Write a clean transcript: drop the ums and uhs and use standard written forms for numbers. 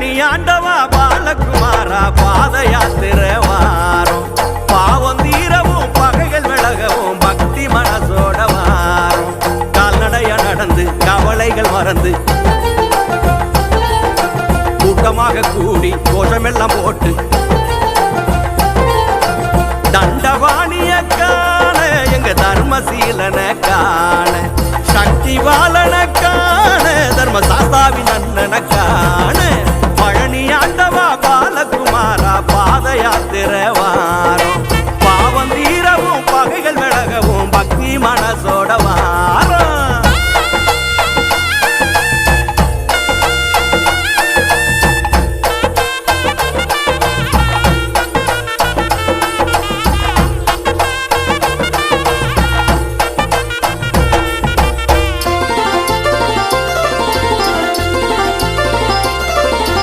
பழனி ஆண்டவா பாலகுமாரா பாத யாத்திரை வாரம் பாவம் தீரவும் பகைகள் விலகவும் பக்தி மனசோட வாரம் கால்நடைய நடந்து கவலைகள் மறந்து கூட்டமாக கூடி கோஷமெல்லாம் போட்டு தண்டவாணிய காண எங்க தர்மசீலன காண சக்தி வாழன காண தர்ம சாஸ்தாவின் அண்ணன காண